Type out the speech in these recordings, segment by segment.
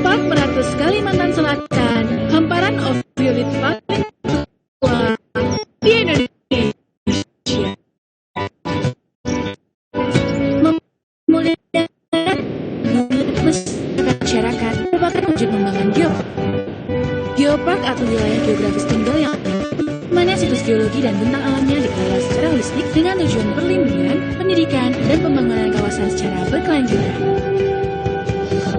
Geopark Meratus Kalimantan Selatan, hamparan off-grid paling tua di Indonesia. Memuliakan masyarakat merupakan wujud pengembangan geopark. Geopark atau wilayah geografis tunggal yang mana situs geologi dan bentang alamnya dikelola secara holistik dengan tujuan perlindungan, pendidikan, dan pembangunan kawasan secara berkelanjutan.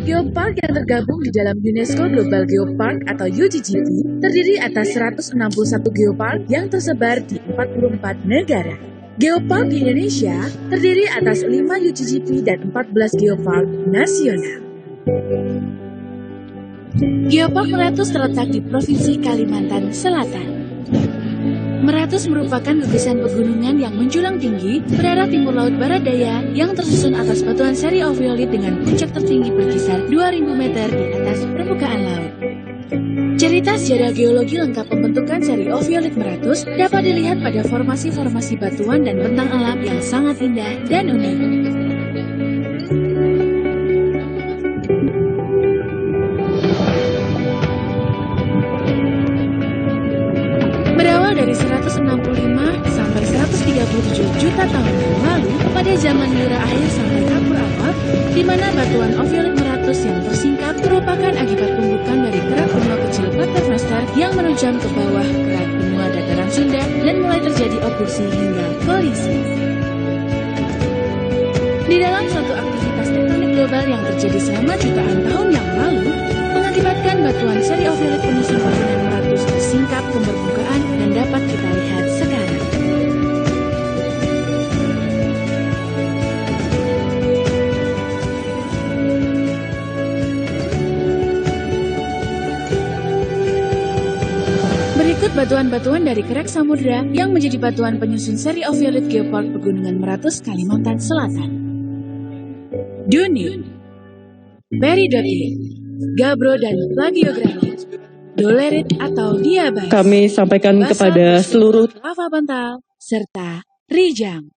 Geopark yang tergabung di dalam UNESCO Global Geopark atau UGGP terdiri atas 161 geopark yang tersebar di 44 negara. Geopark di Indonesia terdiri atas 5 UGGP dan 14 geopark nasional. Geopark Meratus terletak di Provinsi Kalimantan Selatan. Meratus merupakan gugusan pegunungan yang menjulang tinggi berarah timur laut barat daya yang tersusun atas batuan seri oviolit dengan puncak tertinggi berkisar 2000 meter di atas permukaan laut. Cerita sejarah geologi lengkap pembentukan seri oviolit Meratus dapat dilihat pada formasi-formasi batuan dan bentang alam yang sangat indah dan unik. Berawal dari 165 sampai 137 juta tahun yang lalu, pada zaman Jura akhir sampai Kapur awal, di mana batuan oviolit Meratus yang tersingkap merupakan akibat tumbukan dari kerak benua kecil Quatermaster yang menunjam ke bawah kerak benua dataran Sunda dan mulai terjadi okursi hingga kolisi. Di dalam suatu aktivitas tektonik global yang terjadi selama jutaan tahun yang lalu, mengakibatkan batuan seri oviolit penyusun pegunungan Meratus tersingkap ke permukaan dan dapat kita lihat sekarang. Berikut batuan-batuan dari kerak samudra yang menjadi batuan penyusun seri oviolit geopark Pegunungan Meratus Kalimantan Selatan. Dunit, Peridotit, Gabbro dan Plagiogranit, Dolerit atau Diabas. Kami sampaikan kepada seluruh lava bantal serta rijang.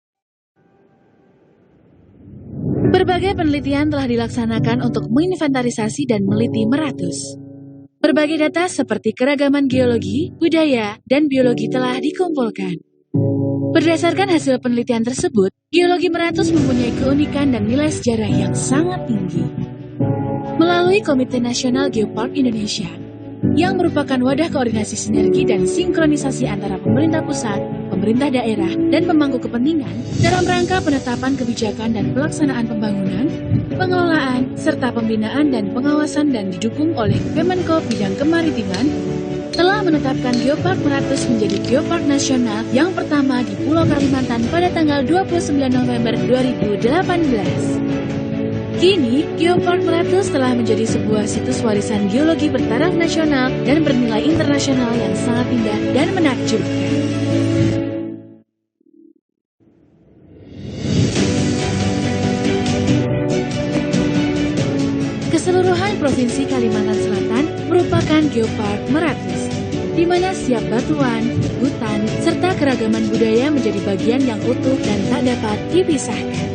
Berbagai penelitian telah dilaksanakan untuk menginventarisasi dan meliti Meratus. Berbagai data seperti keragaman geologi, budaya, dan biologi telah dikumpulkan. Berdasarkan hasil penelitian tersebut, geologi Meratus mempunyai keunikan dan nilai sejarah yang sangat tinggi. Melalui Komite Nasional Geopark Indonesia, yang merupakan wadah koordinasi sinergi dan sinkronisasi antara pemerintah pusat, pemerintah daerah, dan pemangku kepentingan dalam rangka penetapan kebijakan dan pelaksanaan pembangunan, pengelolaan, serta pembinaan dan pengawasan dan didukung oleh Kemenko Bidang Kemaritiman, telah menetapkan Geopark Meratus menjadi Geopark Nasional yang pertama di Pulau Kalimantan pada tanggal 29 November 2018. Kini, Geopark Meratus telah menjadi sebuah situs warisan geologi bertaraf nasional dan bernilai internasional yang sangat indah dan menakjubkan. Keseluruhan Provinsi Kalimantan Selatan merupakan Geopark Meratus, di mana setiap batuan, hutan, serta keragaman budaya menjadi bagian yang utuh dan tak dapat dipisahkan.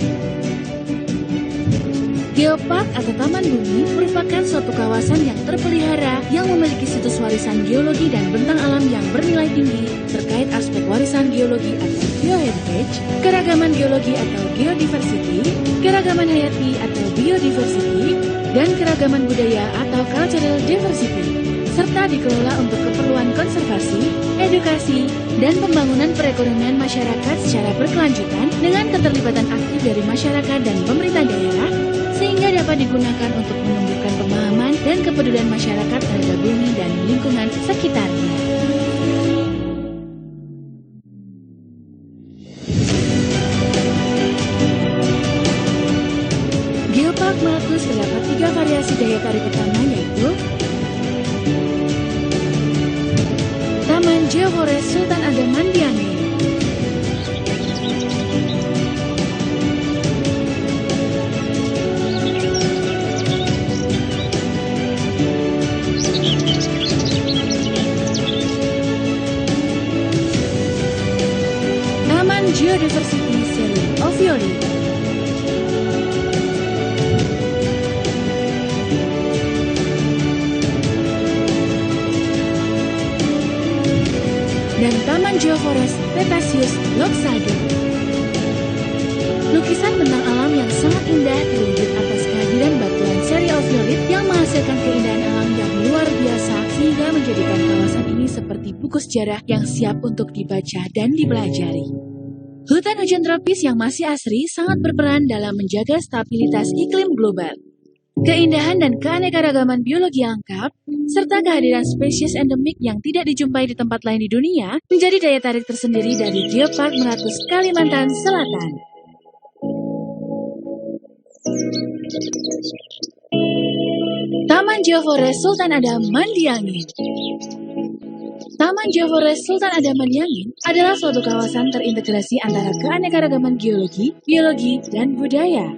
Geopark atau Taman Bumi merupakan suatu kawasan yang terpelihara yang memiliki situs warisan geologi dan bentang alam yang bernilai tinggi terkait aspek warisan geologi atau geoheritage, keragaman geologi atau geodiversity, keragaman hayati atau biodiversity, dan keragaman budaya atau cultural diversity, serta dikelola untuk keperluan konservasi, edukasi, dan pembangunan perekonomian masyarakat secara berkelanjutan dengan keterlibatan aktif dari masyarakat dan pemerintah daerah, sehingga dapat digunakan untuk menumbuhkan pemahaman dan kepedulian masyarakat terhadap bumi dan lingkungan sekitarnya. Geopark Meratus terdapat 3 variasi daya tarik utama, yaitu Taman Geoforest Sultan Agam Mandiange, Taman Geodiversity Seri Oviolit, Geoforest Cretaceous Lochsager. Lukisan bentang alam yang sangat indah terwujud atas kehadiran batuan seriofiolit yang menghasilkan keindahan alam yang luar biasa sehingga menjadikan kawasan ini seperti buku sejarah yang siap untuk dibaca dan dipelajari. Hutan hujan tropis yang masih asri sangat berperan dalam menjaga stabilitas iklim global. Keindahan dan keanekaragaman biologi yang lengkap, serta kehadiran spesies endemik yang tidak dijumpai di tempat lain di dunia, menjadi daya tarik tersendiri dari Geopark Meratus Kalimantan Selatan. Taman Geoforest Sultan Adam Mandiangin. Taman Geoforest Sultan Adam Mandiangin adalah suatu kawasan terintegrasi antara keanekaragaman geologi, biologi, dan budaya.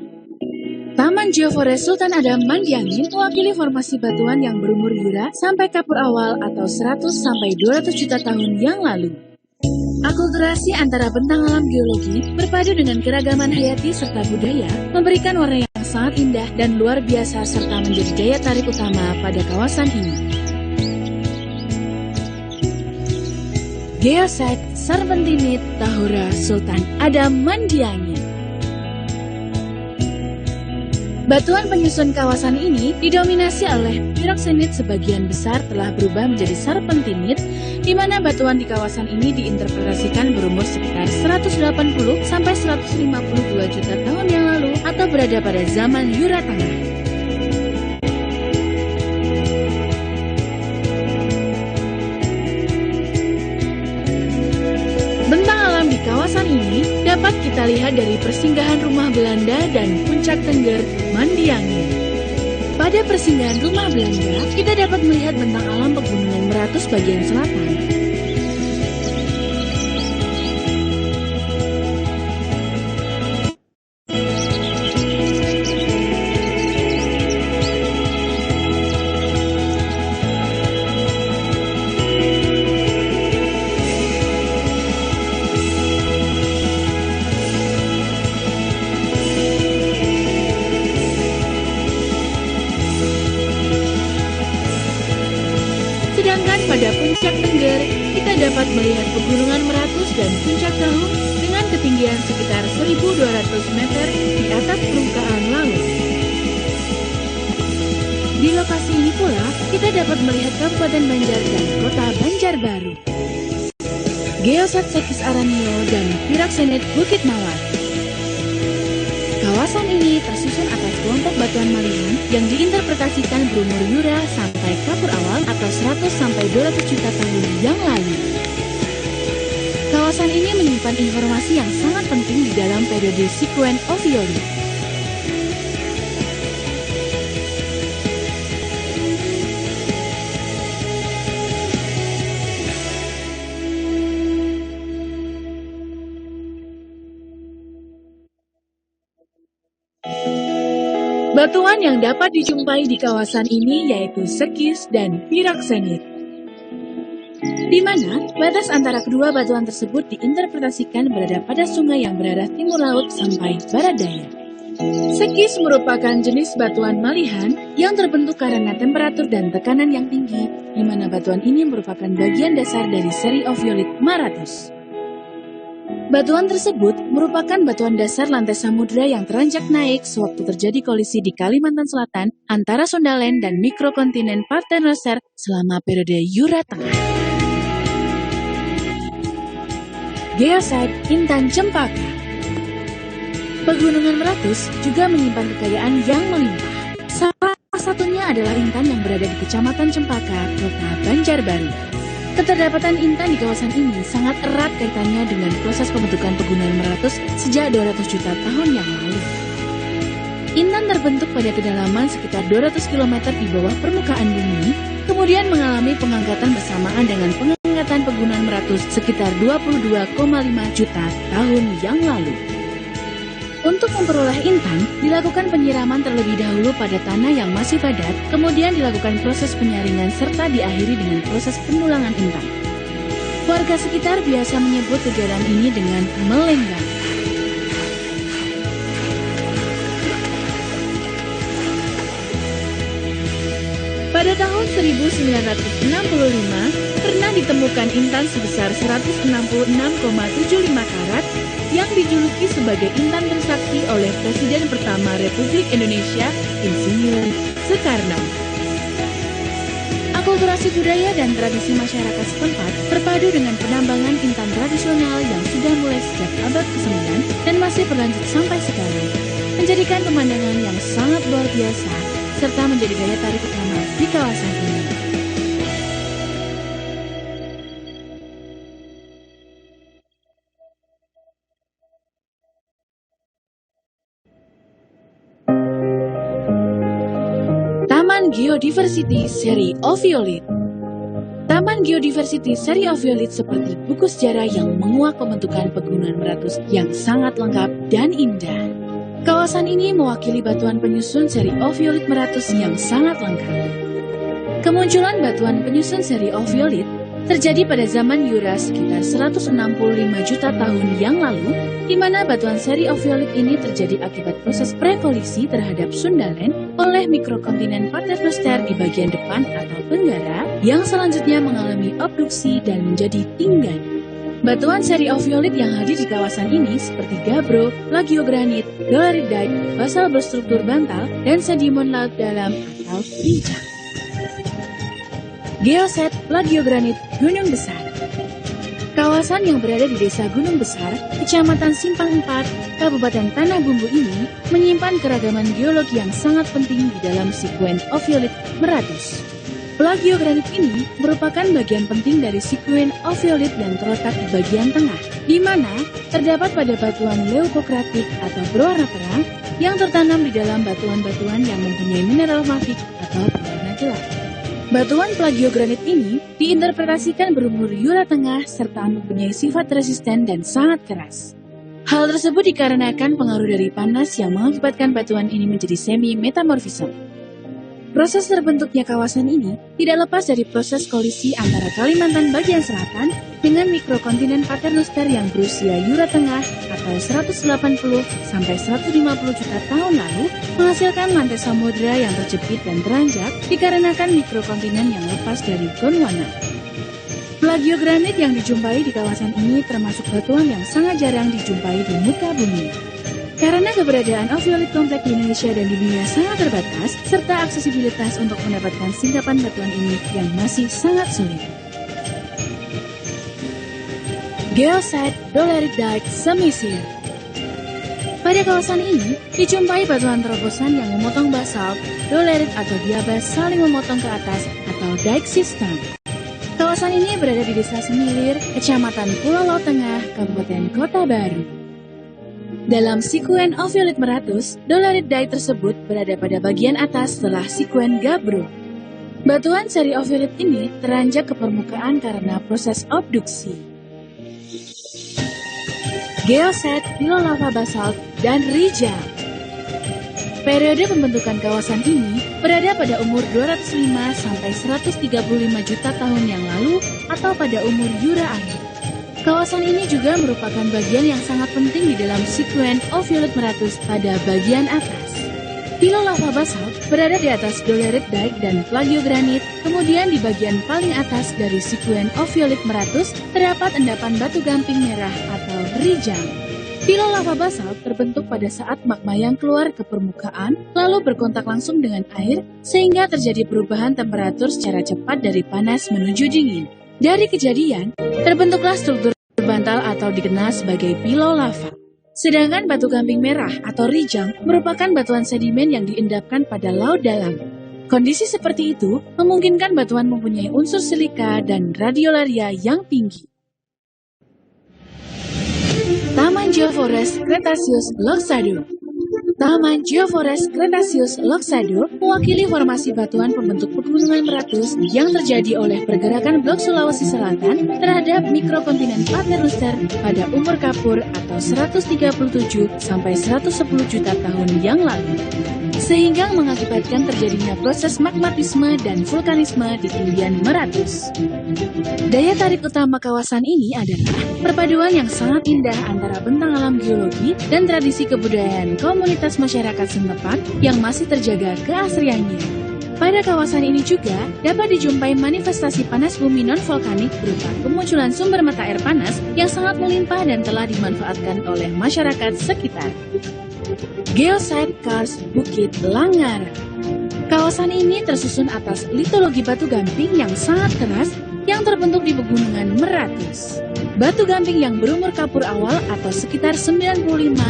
Taman Geoforest Sultan Adam Mandiangin mewakili formasi batuan yang berumur Jura sampai Kapur awal atau 100 sampai 200 juta tahun yang lalu. Akulturasi antara bentang alam geologi berpadu dengan keragaman hayati serta budaya memberikan warna yang sangat indah dan luar biasa serta menjadi daya tarik utama pada kawasan ini. Geosite Serpentinite Tahura Sultan Adam Mandiangin. Batuan penyusun kawasan ini didominasi oleh piroksenit, sebagian besar telah berubah menjadi serpentinit, di mana batuan di kawasan ini diinterpretasikan berumur sekitar 180 sampai 152 juta tahun yang lalu atau berada pada zaman Jura Tengah. Bentang alam di kawasan ini dapat kita lihat dari persinggahan rumah Belanda dan puncak Tengger Mandiangin. Pada persinggahan rumah Belanda, kita dapat melihat bentang alam pegunungan Meratus bagian selatan. Sedangkan pada puncak Tengger, kita dapat melihat pegunungan Meratus dan puncak Tahu dengan ketinggian sekitar 1.200 meter di atas permukaan laut. Di lokasi ini pula, kita dapat melihat Kabupaten Banjar dan Kota Banjarbaru. Geosite Sekis Aranio dan Piroksenit Bukit Mawar. Kawasan ini tersusun atas kelompok batuan malihan yang diinterpretasikan berumur Jura sampai Kapur awal atau 100 sampai 200 juta tahun yang lalu. Kawasan ini menyimpan informasi yang sangat penting di dalam periode Sequent Ophiolite. Batuan yang dapat dijumpai di kawasan ini yaitu sekis dan piroksenit, di mana batas antara kedua batuan tersebut diinterpretasikan berada pada sungai yang berarah timur laut sampai barat daya. Sekis merupakan jenis batuan malihan yang terbentuk karena temperatur dan tekanan yang tinggi, di mana batuan ini merupakan bagian dasar dari seri Ophiolite Maratus. Batuan tersebut merupakan batuan dasar lantai samudra yang teranjak naik sewaktu terjadi kolisi di Kalimantan Selatan antara Sondaland dan mikrokontinen Parthenocer selama periode Jura Tengah. Geosite Intan Cempaka. Pegunungan Meratus juga menyimpan kekayaan yang melimpah. Salah satunya adalah intan yang berada di Kecamatan Cempaka, Kota Banjarbaru. Keterdapatan intan di kawasan ini sangat erat kaitannya dengan proses pembentukan pegunungan Meratus sejak 200 juta tahun yang lalu. Intan terbentuk pada kedalaman sekitar 200 km di bawah permukaan bumi, kemudian mengalami pengangkatan bersamaan dengan pengangkatan pegunungan Meratus sekitar 22,5 juta tahun yang lalu. Untuk memperoleh intan, dilakukan penyiraman terlebih dahulu pada tanah yang masih padat, kemudian dilakukan proses penyaringan serta diakhiri dengan proses pendulangan intan. Warga sekitar biasa menyebut kegiatan ini dengan melenggang. Pada tahun 1965, pernah pernah ditemukan intan sebesar 166,75 karat yang dijuluki sebagai intan bersakti oleh Presiden pertama Republik Indonesia, Insinyur Soekarno. Akulturasi budaya dan tradisi masyarakat setempat berpadu dengan penambangan intan tradisional yang sudah mulai sejak abad ke-9 dan masih berlanjut sampai sekarang, menjadikan pemandangan yang sangat luar biasa serta menjadi daya tarik utama di kawasan ini. Taman Geodiversity Seri Oviolit. Taman Geodiversity Seri Oviolit seperti buku sejarah yang menguak pembentukan pegunungan meratus yang sangat lengkap dan indah. Kawasan ini mewakili batuan penyusun seri oviolit meratus yang sangat lengkap. Kemunculan batuan penyusun seri oviolit terjadi pada zaman Jura sekitar 165 juta tahun yang lalu, di mana batuan seri oviolit ini terjadi akibat proses prekolisi terhadap Sundalen oleh mikrokontinen Paternoster di bagian depan atau tenggara yang selanjutnya mengalami abduksi dan menjadi tinggan. Batuan seri oviolit yang hadir di kawasan ini seperti gabbro, plagiogranit, doleridite, basal berstruktur bantal, dan sedimen laut dalam atau rijang. Geoset plagiogranit Gunung Besar. Kawasan yang berada di Desa Gunung Besar, Kecamatan Simpang 4, Kabupaten Tanah Bumbu ini menyimpan keragaman geologi yang sangat penting di dalam sikuen oviolit meratus. Plagiogranit ini merupakan bagian penting dari sikuen oviolit yang terletak di bagian tengah, di mana terdapat pada batuan leukokratik atau berwarna terang yang tertanam di dalam batuan-batuan yang mempunyai mineral mafic atau berwarna gelap. Batuan plagiogranit ini diinterpretasikan berumur Jura Tengah serta mempunyai sifat resisten dan sangat keras. Hal tersebut dikarenakan pengaruh dari panas yang mengakibatkan batuan ini menjadi semi-metamorfisme. Proses terbentuknya kawasan ini tidak lepas dari proses kolisi antara Kalimantan bagian selatan dengan mikrokontinen Paternoster yang berusia Jura Tengah atau 180 sampai 150 juta tahun lalu menghasilkan lantai samudera yang terjepit dan teranjak dikarenakan mikrokontinen yang lepas dari Gondwana. Plagiogranit yang dijumpai di kawasan ini termasuk batuan yang sangat jarang dijumpai di muka bumi. Karena keberadaan oviolit kompleks di Indonesia dan di dunia sangat terbatas, serta aksesibilitas untuk mendapatkan singkapan batuan ini yang masih sangat sulit. Geoset Doleridite Semisir. Pada kawasan ini, dijumpai batuan terobosan yang memotong basalt, dolerit atau diabas saling memotong ke atas atau dike system. Kawasan ini berada di Desa Semilir, Kecamatan Pulau Laut Tengah, Kabupaten Kota Baru. Dalam sikuen oviolit meratus, doleridite tersebut berada pada bagian atas setelah sikuen gabbro. Batuan seri oviolit ini teranjak ke permukaan karena proses abduksi. Geoset, pilolava basalt, dan rijang. Periode pembentukan kawasan ini berada pada umur 205 sampai 135 juta tahun yang lalu atau pada umur Jura akhir. Kawasan ini juga merupakan bagian yang sangat penting di dalam sikuen oviolit meratus pada bagian atas. Pilolava basalt berada di atas doleridite dan plagiogranit, kemudian di bagian paling atas dari sikuen oviolit meratus terdapat endapan batu gamping merah atau rijang. Pilolava basalt terbentuk pada saat magma yang keluar ke permukaan lalu berkontak langsung dengan air sehingga terjadi perubahan temperatur secara cepat dari panas menuju dingin. Dari kejadian, terbentuklah struktur bantal atau dikenal sebagai pilolava. Sedangkan batu gamping merah atau rijang merupakan batuan sedimen yang diendapkan pada laut dalam. Kondisi seperti itu memungkinkan batuan mempunyai unsur silika dan radiolaria yang tinggi. Taman Geoforest Cretaceous Loxado. Taman Geoforest Cretaceous Loxado mewakili formasi batuan pembentuk pegunungan meratus yang terjadi oleh pergerakan blok Sulawesi Selatan terhadap mikrokontinen Paternoster pada umur kapur atau 137 sampai 110 juta tahun yang lalu, sehingga mengakibatkan terjadinya proses magmatisme dan vulkanisme di ketinggian meratus. Daya tarik utama kawasan ini adalah perpaduan yang sangat indah antara bentang alam geologi dan tradisi kebudayaan komunitas masyarakat setempat yang masih terjaga keasliannya. Pada kawasan ini juga dapat dijumpai manifestasi panas bumi non-volkanik berupa kemunculan sumber mata air panas yang sangat melimpah dan telah dimanfaatkan oleh masyarakat sekitar. Geosite Kars Bukit Langar. Kawasan ini tersusun atas litologi batu gamping yang sangat keras yang terbentuk di pegunungan Meratus. Batu gamping yang berumur kapur awal atau sekitar 95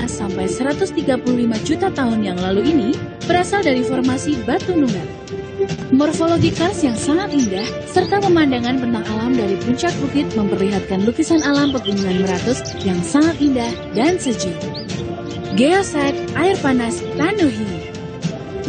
sampai 135 juta tahun yang lalu ini berasal dari formasi batu nunggal. Morfologi kars yang sangat indah serta pemandangan bentang alam dari puncak bukit memperlihatkan lukisan alam pegunungan Meratus yang sangat indah dan sejuk. Geosite Air Panas Tanuhi.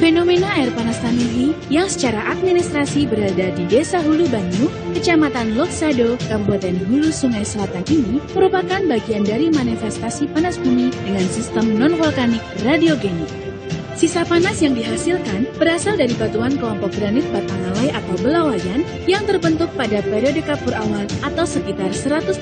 Fenomena air panas Tanuhi yang secara administrasi berada di Desa Hulu Banyu, Kecamatan Loksado, Kabupaten Hulu Sungai Selatan ini merupakan bagian dari manifestasi panas bumi dengan sistem non-volkanik radiogenik. Sisa panas yang dihasilkan berasal dari batuan kelompok granit Batangalai atau Belawayan yang terbentuk pada periode kapur awal atau sekitar 137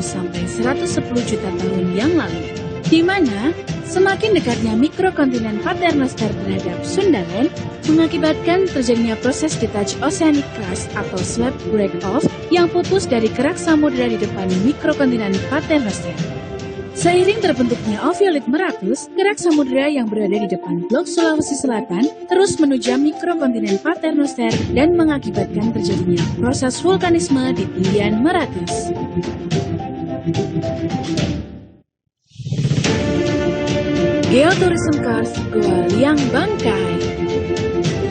sampai 110 juta tahun yang lalu. Di mana semakin dekatnya mikrokontinen Paternoster terhadap Sundaland mengakibatkan terjadinya proses detach oceanic crust atau slab break-off yang putus dari kerak samudera di depan mikrokontinen Paternoster. Seiring terbentuknya oviolit Meratus, kerak samudera yang berada di depan blok Sulawesi Selatan terus menujam mikrokontinen Paternoster dan mengakibatkan terjadinya proses vulkanisme di tinggian Meratus. Geotourism Kars Goa Liang Bangkai.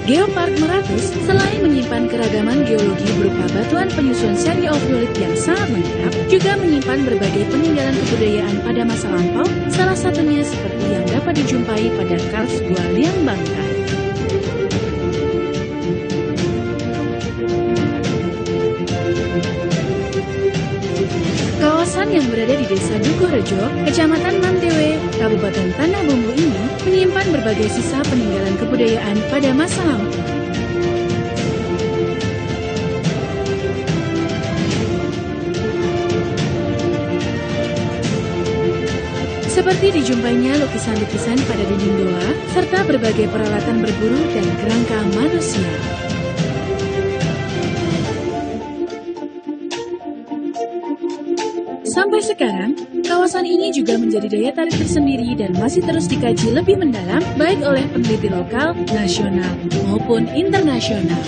Geopark Meratus selain menyimpan keragaman geologi berupa batuan penyusun seri oviolit yang sangat lengkap, juga menyimpan berbagai peninggalan kebudayaan pada masa lampau, salah satunya seperti yang dapat dijumpai pada Kars Goa Liang Bangkai. Kawasan yang berada di Desa Dukuhrejo, Kecamatan Mantewe, Kabupaten Tanah Bumbu ini menyimpan berbagai sisa peninggalan kebudayaan pada masa lampau. Seperti dijumpainya lukisan-lukisan pada dinding goa, serta berbagai peralatan berburu dan kerangka manusia. Sampai sekarang, kawasan ini juga menjadi daya tarik tersendiri dan masih terus dikaji lebih mendalam baik oleh peneliti lokal, nasional, maupun internasional.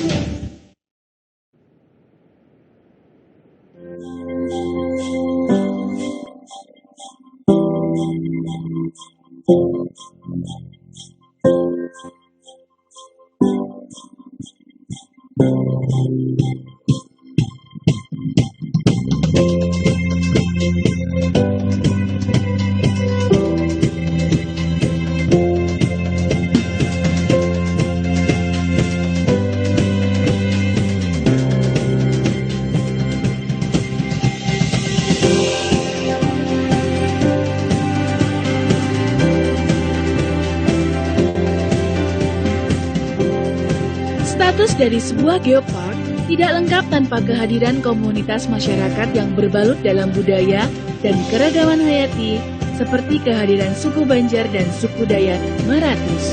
Status dari sebuah geopark tidak lengkap tanpa kehadiran komunitas masyarakat yang berbalut dalam budaya dan keragaman hayati, seperti kehadiran suku Banjar dan suku Dayak Meratus.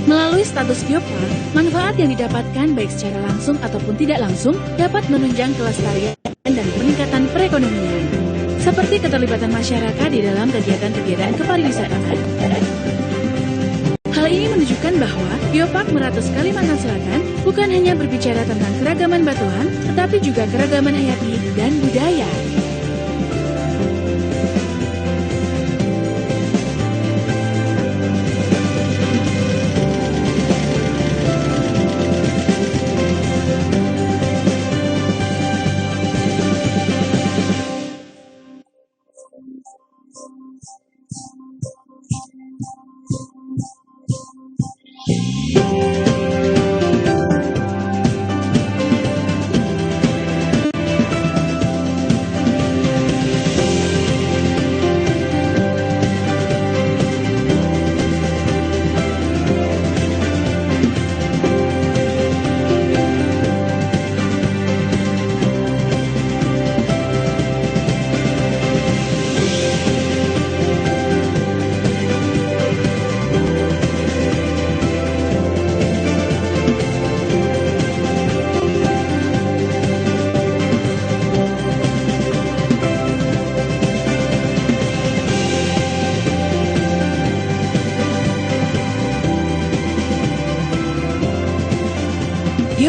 Melalui status geopark, manfaat yang didapatkan baik secara langsung ataupun tidak langsung dapat menunjang kelestarian dan peningkatan perekonomian, seperti keterlibatan masyarakat di dalam kegiatan-kegiatan kepariwisataan. Hal ini menunjukkan bahwa Geopark Meratus Kalimantan Selatan bukan hanya berbicara tentang keragaman batuan, tetapi juga keragaman hayati dan budaya.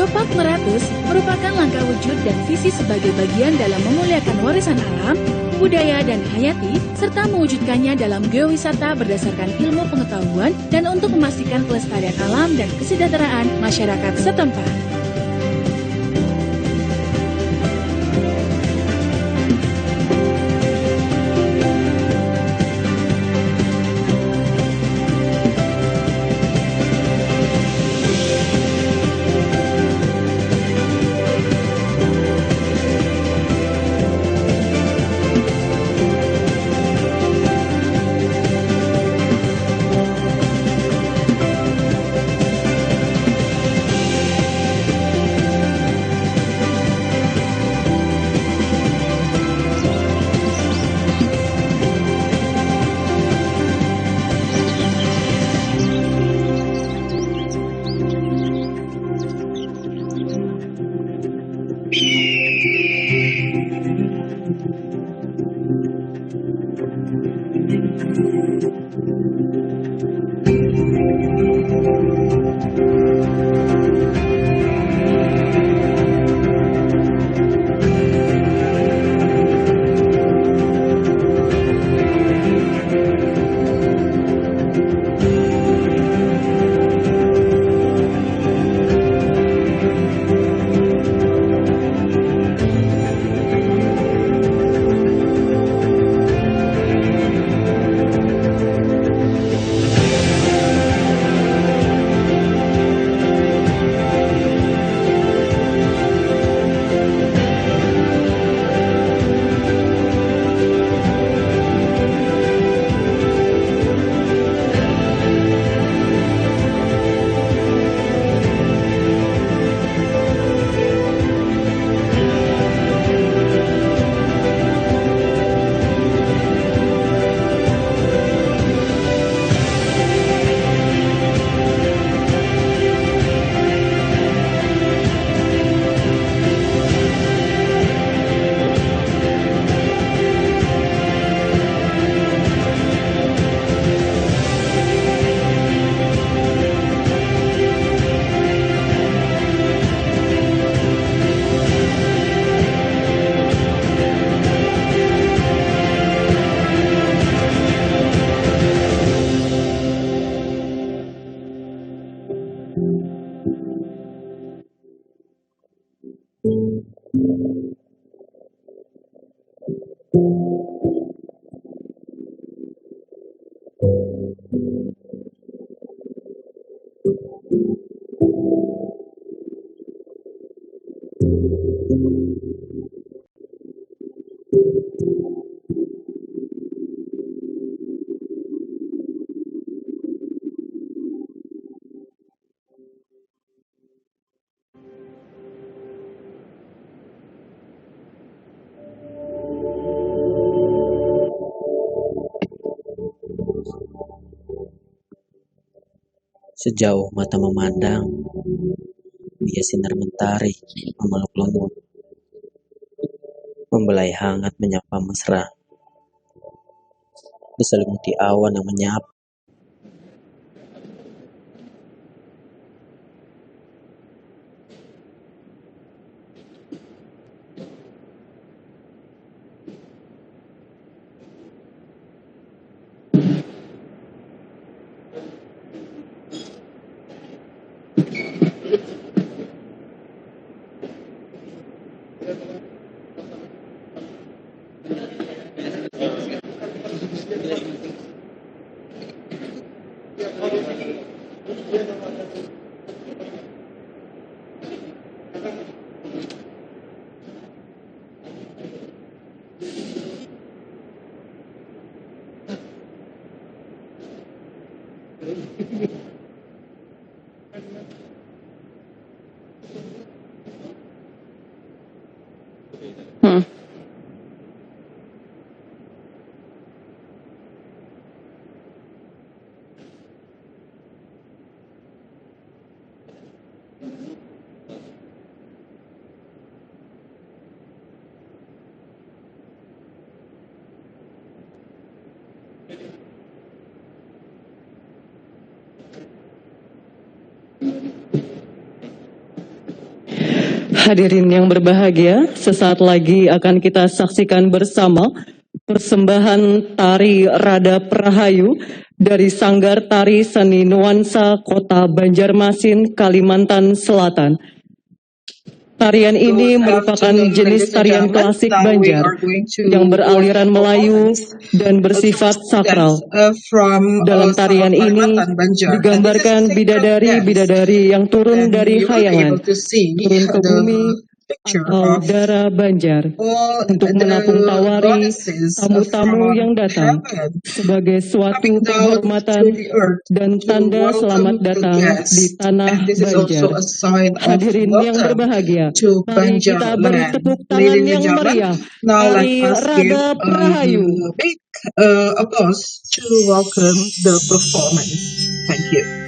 Geopark Meratus merupakan langkah wujud dan visi sebagai bagian dalam memuliakan warisan alam, budaya, dan hayati, serta mewujudkannya dalam geowisata berdasarkan ilmu pengetahuan dan untuk memastikan pelestarian alam dan kesejahteraan masyarakat setempat. Sejauh mata memandang, dia sinar mentari memeluk lumut, membelai hangat menyapa mesra, diselimuti awan yang menyapa. Hmm. Hadirin yang berbahagia, sesaat lagi akan kita saksikan bersama persembahan tari Radap Rahayu dari Sanggar Tari Seni Nuansa Kota Banjarmasin, Kalimantan Selatan. Tarian ini merupakan jenis tarian klasik Banjar yang beraliran Melayu dan bersifat sakral. Dalam tarian ini digambarkan bidadari-bidadari yang turun dari khayangan, turun ke bumi atau dara Banjar untuk menapung tawari tamu-tamu yang datang sebagai suatu penghormatan dan tanda selamat datang di tanah Banjar. Hadirin yang berbahagia, mari kita beri tepuk tangan yang meriah dari Radap Rahayu. Big applause to welcome the performance. Thank you.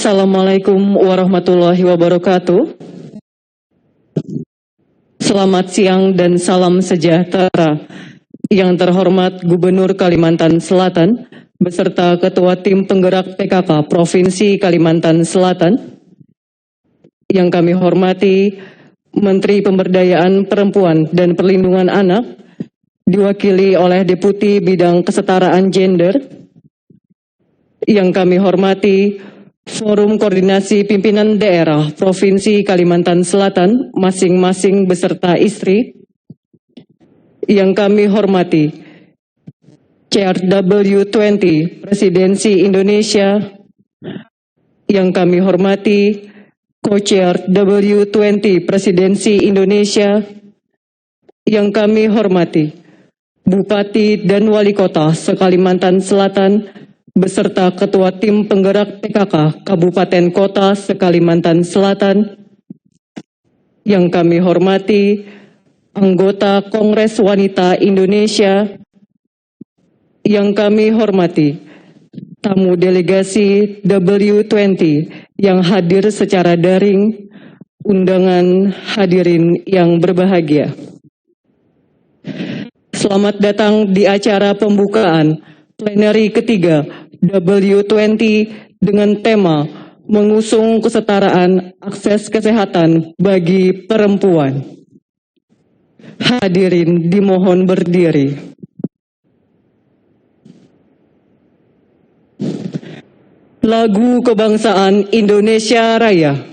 Assalamualaikum warahmatullahi wabarakatuh. Selamat siang dan salam sejahtera. Yang terhormat Gubernur Kalimantan Selatan beserta Ketua Tim Penggerak PKK Provinsi Kalimantan Selatan. Yang kami hormati Menteri Pemberdayaan Perempuan dan Perlindungan Anak, diwakili oleh Deputi Bidang Kesetaraan Gender. Yang kami hormati Forum Koordinasi Pimpinan Daerah Provinsi Kalimantan Selatan, masing-masing beserta istri. Yang kami hormati Chair W20 Presidensi Indonesia. Yang kami hormati Co-Chair W20 Presidensi Indonesia. Yang kami hormati Bupati dan Wali Kota se-Kalimantan Selatan beserta Ketua Tim Penggerak PKK Kabupaten Kota se-Kalimantan Selatan. Yang kami hormati anggota Kongres Wanita Indonesia. Yang kami hormati tamu delegasi W20 yang hadir secara daring, undangan hadirin yang berbahagia. Selamat datang di acara pembukaan plenary ketiga W20 dengan tema mengusung kesetaraan akses kesehatan bagi perempuan. Hadirin dimohon berdiri. Lagu Kebangsaan Indonesia Raya.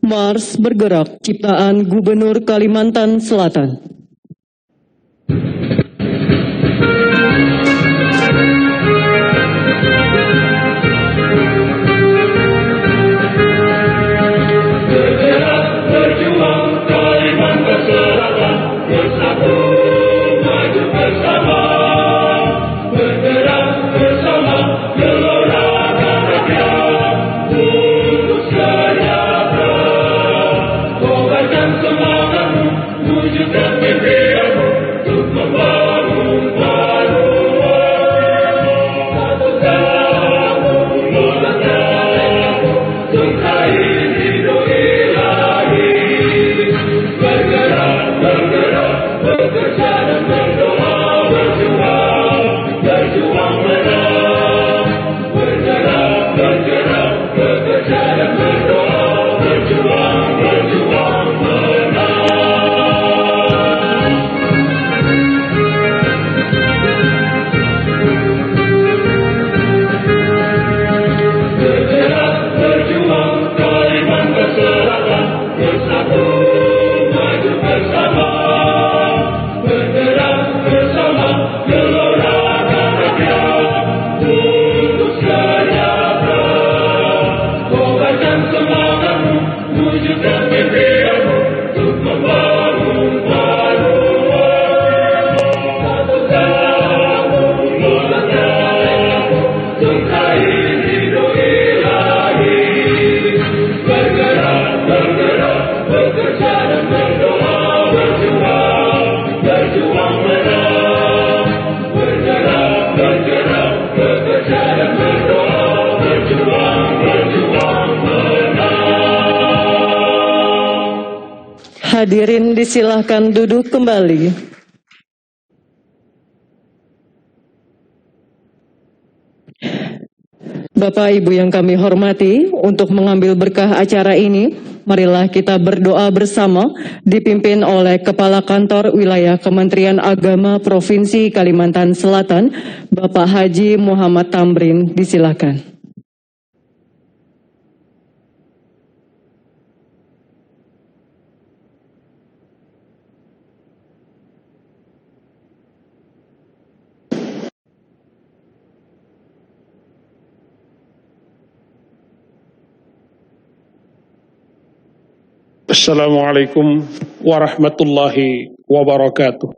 Mars Bergerak ciptaan Gubernur Kalimantan Selatan. Wujudkan Hadirin disilahkan duduk kembali. Bapak Ibu yang kami hormati, untuk mengambil berkah acara ini, marilah kita berdoa bersama dipimpin oleh Kepala Kantor Wilayah Kementerian Agama Provinsi Kalimantan Selatan, Bapak Haji Muhammad Tamrin. Disilakan. Assalamualaikum warahmatullahi wabarakatuh.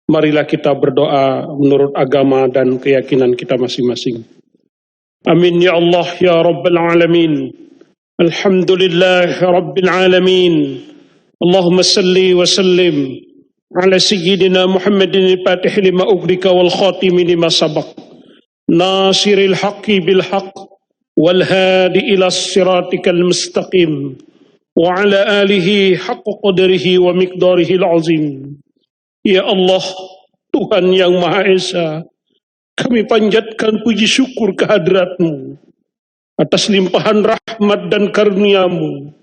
Marilah kita berdoa menurut agama dan keyakinan kita masing-masing. Amin ya Allah ya Rabbal Alamin. Alhamdulillah Rabbil Alamin. Allahumma salli wa sallim ala Sayyidina Muhammadin al-Fatih lima ugrika wal khatimi lima sabaq. Nasiril haqqi bil haqq wal hadi ila siratikal mustaqim. Wa ala alihi haqqa qadrihi wa miqdarihi al-azim. Ya Allah, Tuhan yang Maha Esa, kami panjatkan puji syukur kehadrat-Mu atas limpahan rahmat dan karunia-Mu.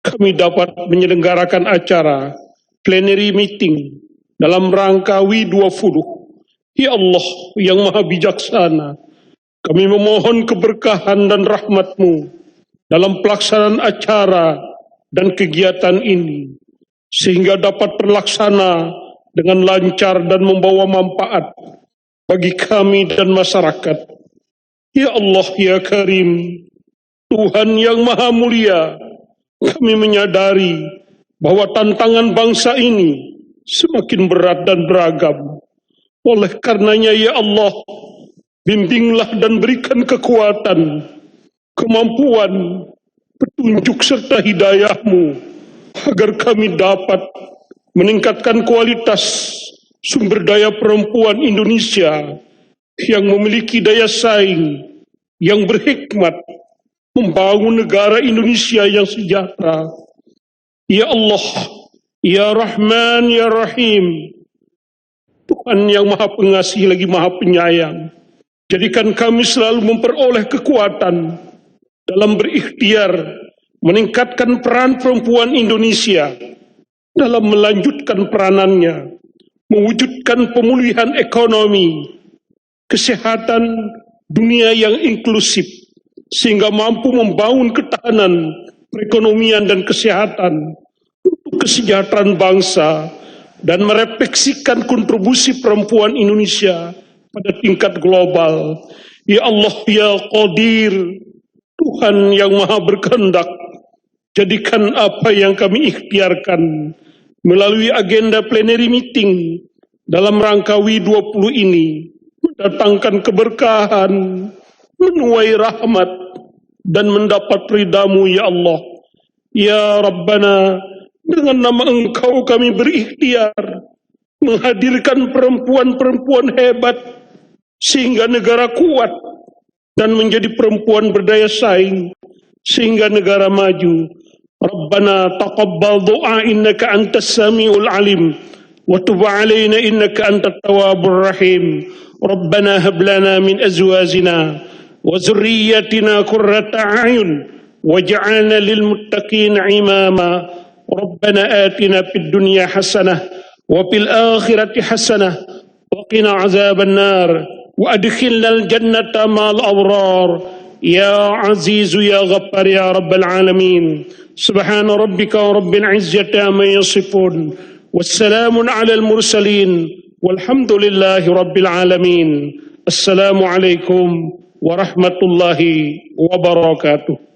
Kami dapat menyelenggarakan acara plenary meeting dalam rangka W20. Ya Allah yang Maha Bijaksana, kami memohon keberkahan dan rahmat-Mu dalam pelaksanaan acara dan kegiatan ini, sehingga dapat terlaksana dengan lancar dan membawa manfaat bagi kami dan masyarakat. Ya Allah, ya Karim, Tuhan yang Maha Mulia, kami menyadari bahwa tantangan bangsa ini semakin berat dan beragam. Oleh karenanya, ya Allah, bimbinglah dan berikan kekuatan, kemampuan, petunjuk serta hidayah-Mu agar kami dapat meningkatkan kualitas sumber daya perempuan Indonesia yang memiliki daya saing, yang berhikmat, membangun negara Indonesia yang sejahtera. Ya Allah, ya Rahman, ya Rahim, Tuhan yang Maha Pengasih lagi Maha Penyayang, jadikan kami selalu memperoleh kekuatan dalam berikhtiar meningkatkan peran perempuan Indonesia dalam melanjutkan peranannya, mewujudkan pemulihan ekonomi, kesehatan dunia yang inklusif, sehingga mampu membangun ketahanan perekonomian dan kesehatan untuk kesejahteraan bangsa dan merefleksikan kontribusi perempuan Indonesia pada tingkat global. Ya Allah, ya Qadir, Tuhan yang Maha Berkehendak, jadikan apa yang kami ikhtiarkan melalui agenda plenary meeting dalam rangka W20 ini mendatangkan keberkahan, menuai rahmat, dan mendapat ridha-Mu, ya Allah. Ya Rabbana, dengan nama Engkau kami berikhtiar menghadirkan perempuan-perempuan hebat sehingga negara kuat, dan menjadi perempuan berdaya saing sehingga negara maju. Rabbana taqabbal du'a innaka antas samiul alim wa tub 'alaina innaka antat tawwabur rahim. Rabbana hab lana min azwajina wa dhurriyyatina qurrata a'yun waj'alna lil muttaqina imama. Rabbana atina fid dunya hasanah wa fil akhirati hasanah wa qina 'adzaban nar. وأدخلنا الجنة مع الأبرار يا عزيز يا غفار يا رب العالمين. سبحان ربك رب العزة عما يصفون والسلام على المرسلين والحمد لله رب العالمين. السلام عليكم ورحمة الله وبركاته.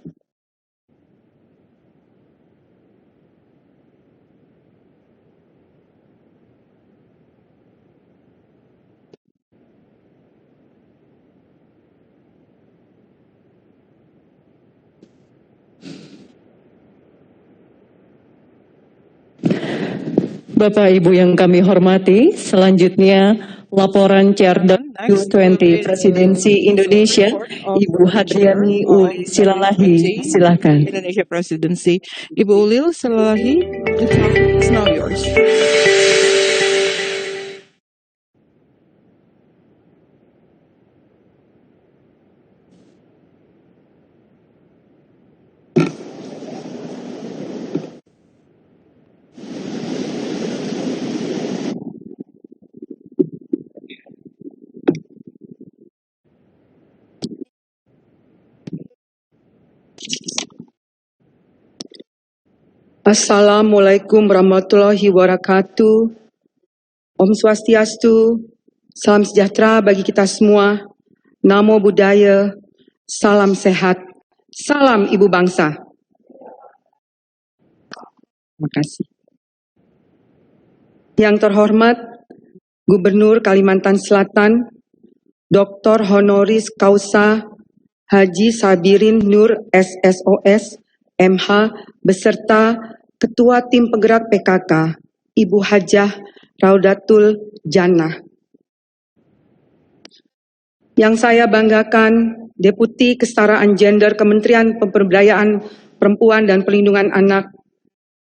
Bapak Ibu yang kami hormati, selanjutnya laporan Chair W20 Presidensi Indonesia, Ibu Hadriani Uli Silalahi, silakan. Indonesia Presidency. Ibu Ulil Silalahi, the time is now yours. Assalamualaikum warahmatullahi wabarakatuh. Om Swastiastu, salam sejahtera bagi kita semua. Namo Buddhaya, salam sehat, salam ibu bangsa. Terima kasih. Yang terhormat Gubernur Kalimantan Selatan, Dr. Honoris Causa Haji Sabirin Nur SSOS, MH, beserta Ketua Tim Penggerak PKK, Ibu Hajah Raudatul Jannah. Yang saya banggakan, Deputi Kesetaraan Gender Kementerian Pemberdayaan Perempuan dan Perlindungan Anak,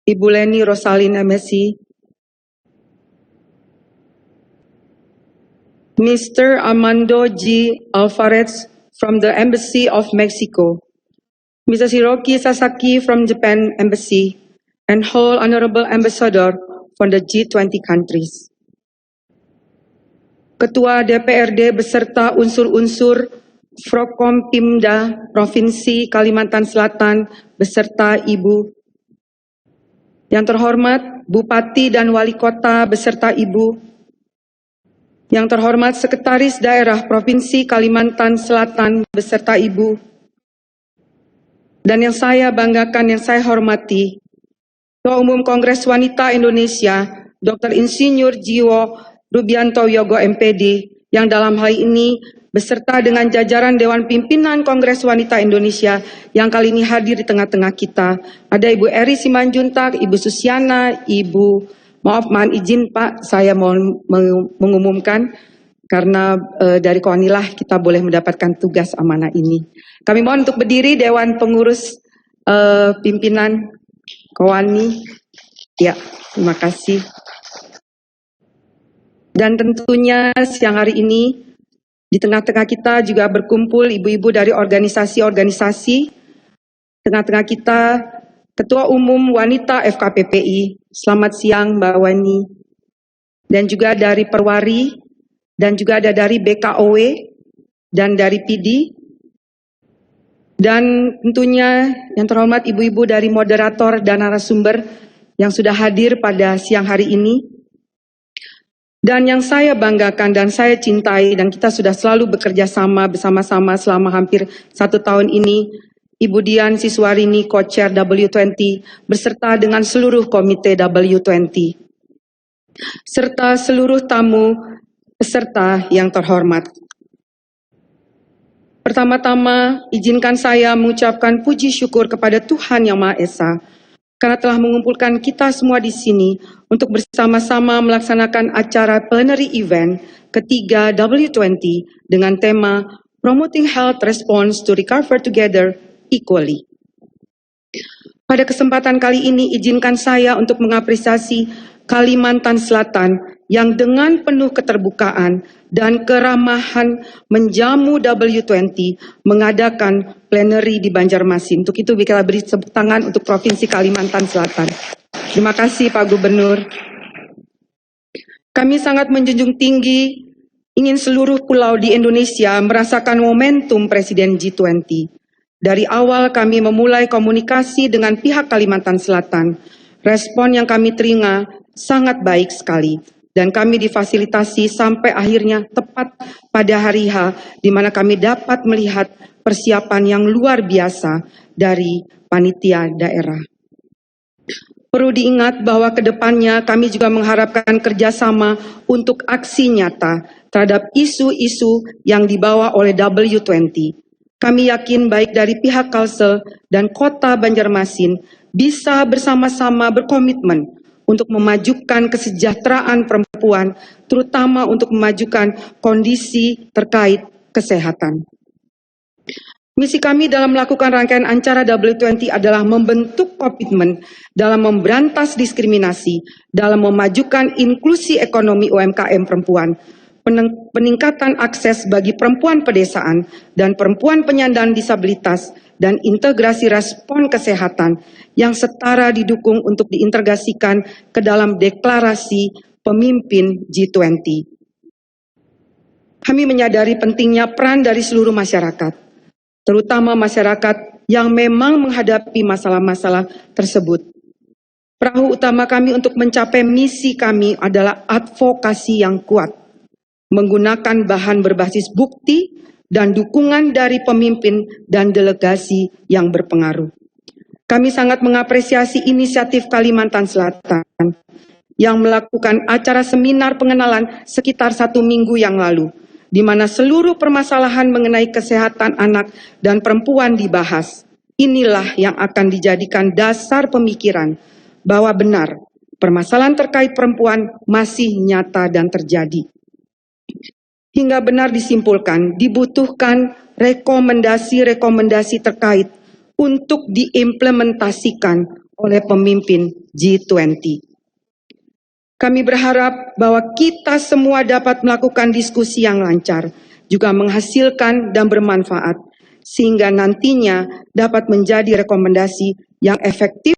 Ibu Leni Rosalin MSc, Mr. Armando G. Alvarez from the Embassy of Mexico, Mrs. Hiroki Sasaki from Japan Embassy, and whole Honorable Ambassador from the G20 countries. Ketua DPRD beserta unsur-unsur Frokom Pimda Provinsi Kalimantan Selatan beserta Ibu. Yang terhormat Bupati dan Wali Kota beserta Ibu. Yang terhormat Sekretaris Daerah Provinsi Kalimantan Selatan beserta Ibu. Dan yang saya banggakan, yang saya hormati, Ketua Umum Kongres Wanita Indonesia, Dr. Insinyur Jiwo Rubianto Yogo MPD, yang dalam hal ini beserta dengan jajaran Dewan Pimpinan Kongres Wanita Indonesia yang kali ini hadir di tengah-tengah kita. Ada Ibu Eri Simanjuntak, Ibu Susiana, mohon izin Pak, saya mohon mengumumkan karena dari Koanilah kita boleh mendapatkan tugas amanah ini. Kami mohon untuk berdiri Dewan Pengurus Pimpinan Kowani. Ya, terima kasih. Dan tentunya siang hari ini di tengah-tengah kita juga berkumpul ibu-ibu dari organisasi-organisasi. Tengah-tengah kita Ketua Umum Wanita FKPPI. Selamat siang Mbak Wani. Dan juga dari Perwari, dan juga ada dari BKOW, dan dari PD. Dan tentunya yang terhormat ibu-ibu dari moderator dan narasumber yang sudah hadir pada siang hari ini. Dan yang saya banggakan dan saya cintai dan kita sudah selalu bekerja sama bersama-sama selama hampir 1 tahun ini, Ibu Dian Siswarini, Co-Chair W20, beserta dengan seluruh komite W20, serta seluruh tamu peserta yang terhormat. Pertama-tama, izinkan saya mengucapkan puji syukur kepada Tuhan Yang Maha Esa, karena telah mengumpulkan kita semua di sini untuk bersama-sama melaksanakan acara plenary event ketiga W20 dengan tema Promoting Health Response to Recover Together Equally. Pada kesempatan kali ini, izinkan saya untuk mengapresiasi Kalimantan Selatan yang dengan penuh keterbukaan dan keramahan menjamu W20 mengadakan plenary di Banjarmasin. Untuk itu kita beri tepuk tangan untuk Provinsi Kalimantan Selatan. Terima kasih Pak Gubernur. Kami sangat menjunjung tinggi ingin seluruh pulau di Indonesia merasakan momentum Presiden G20. Dari awal kami memulai komunikasi dengan pihak Kalimantan Selatan. Respon yang kami terima sangat baik sekali. Dan kami difasilitasi sampai akhirnya tepat pada hari H, di mana kami dapat melihat persiapan yang luar biasa dari panitia daerah. Perlu diingat bahwa ke depannya kami juga mengharapkan kerjasama untuk aksi nyata terhadap isu-isu yang dibawa oleh W20. Kami yakin baik dari pihak Kalsel dan Kota Banjarmasin bisa bersama-sama berkomitmen untuk memajukan kesejahteraan perempuan, terutama untuk memajukan kondisi terkait kesehatan. Misi kami dalam melakukan rangkaian acara W20 adalah membentuk komitmen dalam memberantas diskriminasi, dalam memajukan inklusi ekonomi UMKM perempuan, peningkatan akses bagi perempuan pedesaan dan perempuan penyandang disabilitas, dan integrasi respon kesehatan yang setara didukung untuk diintegrasikan ke dalam deklarasi pemimpin G20. Kami menyadari pentingnya peran dari seluruh masyarakat, terutama masyarakat yang memang menghadapi masalah-masalah tersebut. Perahu utama kami untuk mencapai misi kami adalah advokasi yang kuat, menggunakan bahan berbasis bukti dan dukungan dari pemimpin dan delegasi yang berpengaruh. Kami sangat mengapresiasi inisiatif Kalimantan Selatan yang melakukan acara seminar pengenalan sekitar 1 minggu yang lalu, di mana seluruh permasalahan mengenai kesehatan anak dan perempuan dibahas. Inilah yang akan dijadikan dasar pemikiran bahwa benar permasalahan terkait perempuan masih nyata dan terjadi. Hingga benar disimpulkan, dibutuhkan rekomendasi-rekomendasi terkait untuk diimplementasikan oleh pemimpin G20. Kami berharap bahwa kita semua dapat melakukan diskusi yang lancar, juga menghasilkan dan bermanfaat, sehingga nantinya dapat menjadi rekomendasi yang efektif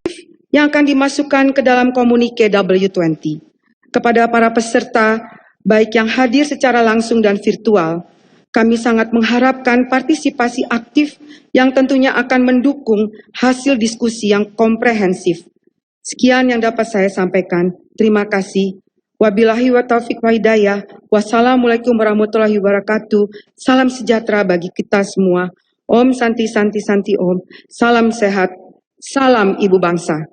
yang akan dimasukkan ke dalam komunike W20. Kepada para peserta, baik yang hadir secara langsung dan virtual, kami sangat mengharapkan partisipasi aktif yang tentunya akan mendukung hasil diskusi yang komprehensif. Sekian yang dapat saya sampaikan. Terima kasih. Wabillahi wa taufiq wa hidayah. Wassalamualaikum warahmatullahi wabarakatuh. Salam sejahtera bagi kita semua. Om Santi Santi Santi Om. Salam sehat. Salam Ibu Bangsa.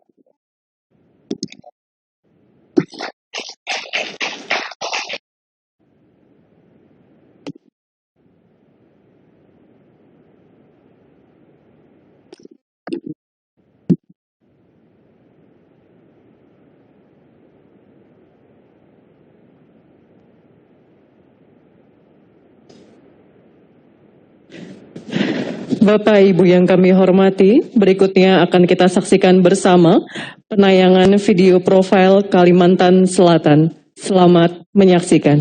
Bapak Ibu yang kami hormati, berikutnya akan kita saksikan bersama penayangan video profil Kalimantan Selatan. Selamat menyaksikan.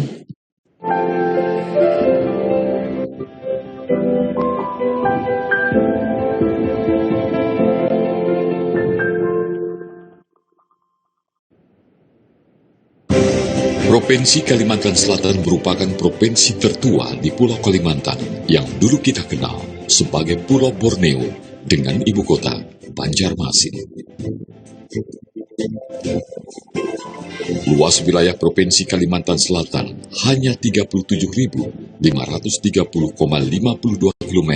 Provinsi Kalimantan Selatan merupakan provinsi tertua di Pulau Kalimantan yang dulu kita kenal sebagai Pulau Borneo dengan ibu kota Banjarmasin. Luas wilayah Provinsi Kalimantan Selatan hanya 37.530,52 km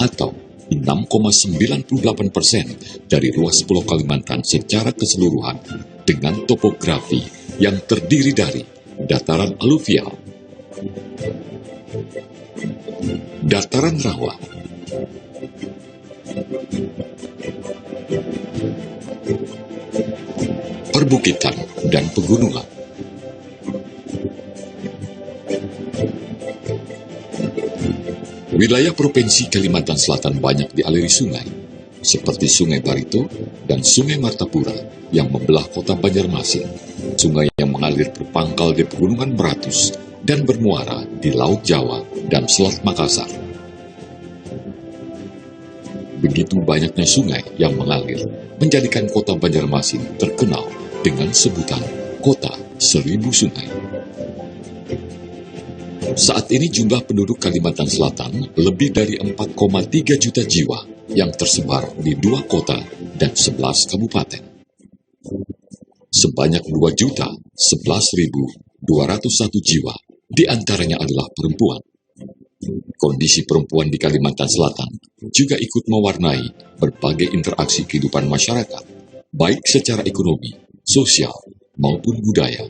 atau 6,98% dari luas Pulau Kalimantan secara keseluruhan dengan topografi yang terdiri dari dataran aluvial, dataran rawa, perbukitan, dan pegunungan. Wilayah Provinsi Kalimantan Selatan banyak dialiri sungai, seperti Sungai Barito dan Sungai Martapura yang membelah kota Banjarmasin, sungai yang mengalir berpangkal di Pegunungan Meratus dan bermuara di Laut Jawa dan Selat Makassar. Begitu banyaknya sungai yang mengalir menjadikan kota Banjarmasin terkenal dengan sebutan Kota Seribu Sungai. Saat ini jumlah penduduk Kalimantan Selatan lebih dari 4,3 juta jiwa yang tersebar di 2 kota dan 11 kabupaten. Sebanyak 2.011.201 jiwa diantaranya adalah perempuan. Kondisi perempuan di Kalimantan Selatan juga ikut mewarnai berbagai interaksi kehidupan masyarakat, baik secara ekonomi, sosial, maupun budaya.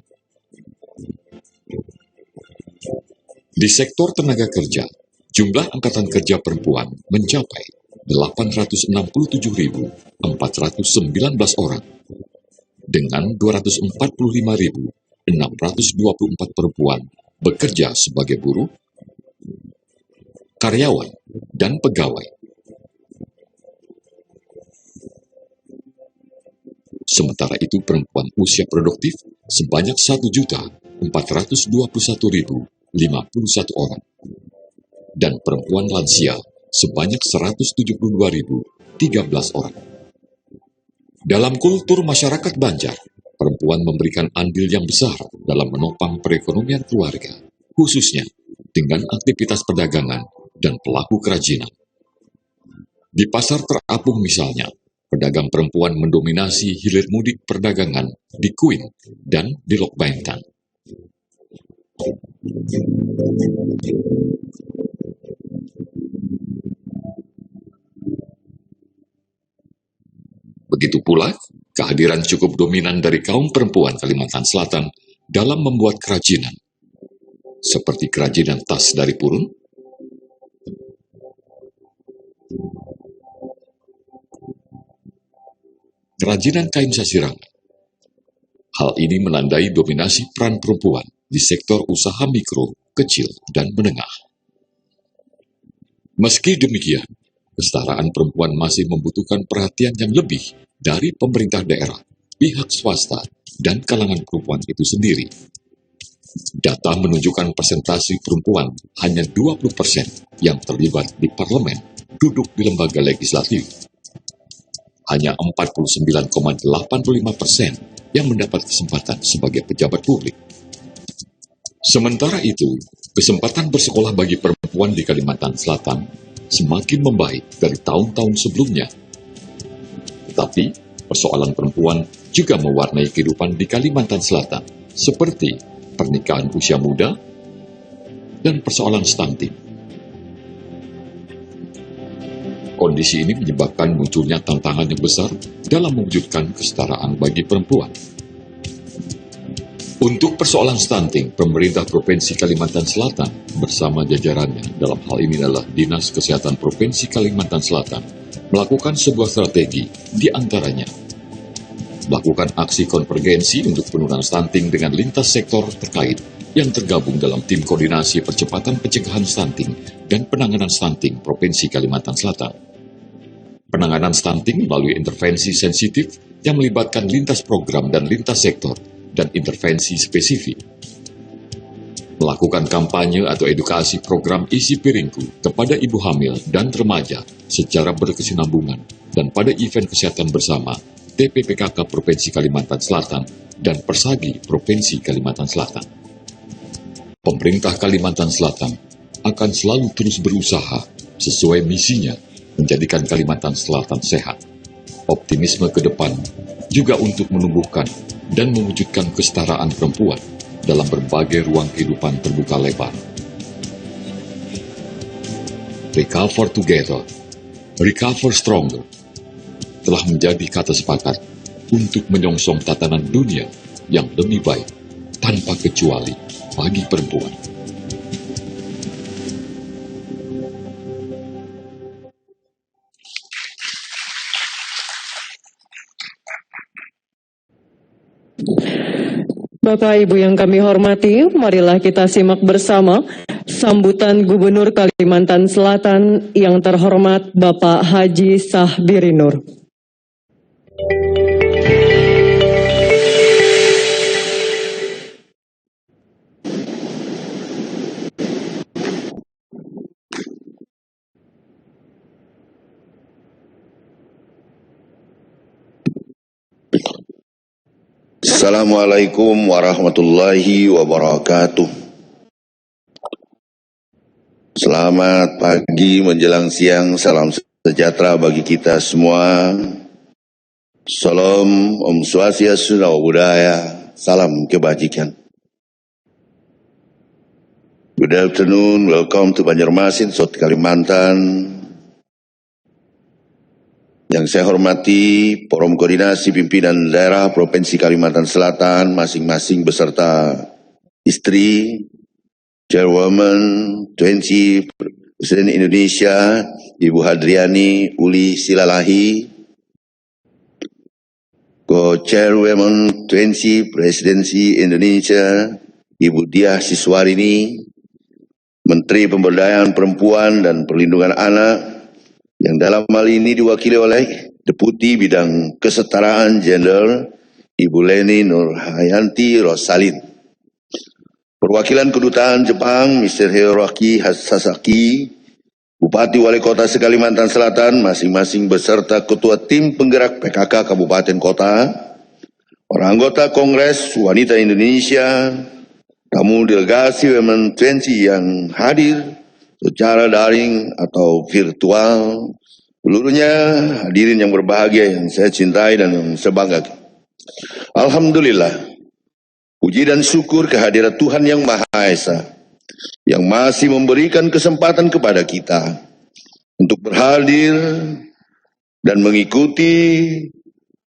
Di sektor tenaga kerja, jumlah angkatan kerja perempuan mencapai 867.419 orang. dengan 245.624 perempuan bekerja sebagai buruh, karyawan, dan pegawai. Sementara itu perempuan usia produktif sebanyak 1.421.051 orang dan perempuan lansia sebanyak 172.013 orang. Dalam kultur masyarakat Banjar, perempuan memberikan andil yang besar dalam menopang perekonomian keluarga, khususnya dengan aktivitas perdagangan dan pelaku kerajinan. Di pasar terapung misalnya, pedagang perempuan mendominasi hilir mudik perdagangan di Kuin dan di Lok Baintang. Begitu pula, kehadiran cukup dominan dari kaum perempuan Kalimantan Selatan dalam membuat kerajinan, seperti kerajinan tas dari purun, kerajinan kain sasirangan. Hal ini menandai dominasi peran perempuan di sektor usaha mikro, kecil, dan menengah. Meski demikian, kesetaraan perempuan masih membutuhkan perhatian yang lebih dari pemerintah daerah, pihak swasta, dan kalangan perempuan itu sendiri. Data menunjukkan persentase perempuan hanya 20% yang terlibat di parlemen, duduk di lembaga legislatif. Hanya 49,85% yang mendapat kesempatan sebagai pejabat publik. Sementara itu, kesempatan bersekolah bagi perempuan di Kalimantan Selatan semakin membaik dari tahun-tahun sebelumnya. Tetapi, persoalan perempuan juga mewarnai kehidupan di Kalimantan Selatan, seperti pernikahan usia muda dan persoalan stunting. Kondisi ini menyebabkan munculnya tantangan yang besar dalam mewujudkan kesetaraan bagi perempuan. Untuk persoalan stunting, pemerintah Provinsi Kalimantan Selatan bersama jajarannya, dalam hal ini adalah Dinas Kesehatan Provinsi Kalimantan Selatan, melakukan sebuah strategi, di antaranya melakukan aksi konvergensi untuk penurunan stunting dengan lintas sektor terkait yang tergabung dalam Tim Koordinasi Percepatan Pencegahan Stunting dan Penanganan Stunting Provinsi Kalimantan Selatan. Penanganan stunting melalui intervensi sensitif yang melibatkan lintas program dan lintas sektor dan intervensi spesifik. Melakukan kampanye atau edukasi program Isi Piringku kepada ibu hamil dan remaja secara berkesinambungan dan pada event kesehatan bersama TPPKK Provinsi Kalimantan Selatan dan Persagi Provinsi Kalimantan Selatan. Pemerintah Kalimantan Selatan akan selalu terus berusaha sesuai misinya menjadikan Kalimantan Selatan sehat. Optimisme ke depan juga untuk menumbuhkan dan mewujudkan kesetaraan perempuan dalam berbagai ruang kehidupan terbuka lebar. Recover together, recover stronger telah menjadi kata sepakat untuk menyongsong tatanan dunia yang lebih baik tanpa kecuali bagi perempuan. Bapak Ibu yang kami hormati, marilah kita simak bersama sambutan Gubernur Kalimantan Selatan yang terhormat Bapak Haji Sahbiri Nur. Assalamualaikum warahmatullahi wabarakatuh. Selamat pagi menjelang siang, salam sejahtera bagi kita semua. Salam, Om Swastiastu, Namo Buddhaya, salam kebajikan. Good afternoon, welcome to Banjarmasin, South Kalimantan. Yang saya hormati Forum Koordinasi Pimpinan Daerah Provinsi Kalimantan Selatan, masing-masing beserta istri, Chairwoman 20 Presiden Indonesia, Ibu Hadriani Uli Silalahi, Co-Chairwoman 20 Presidensi Indonesia, Ibu Diah Siswarini, Menteri Pemberdayaan Perempuan dan Perlindungan Anak, yang dalam hal ini diwakili oleh Deputi Bidang Kesetaraan Gender, Ibu Leni Nurhayanti Rosalin. Perwakilan Kedutaan Jepang, Mr. Hiroaki Sasaki, Bupati Wali Kota Kalimantan Selatan, masing-masing beserta Ketua Tim Penggerak PKK Kabupaten Kota, orang anggota Kongres Wanita Indonesia, tamu delegasi Women 20 yang hadir secara daring atau virtual, seluruhnya hadirin yang berbahagia yang saya cintai dan yang saya banggakan. Alhamdulillah, puji dan syukur kehadirat Tuhan Yang Maha Esa yang masih memberikan kesempatan kepada kita untuk berhadir dan mengikuti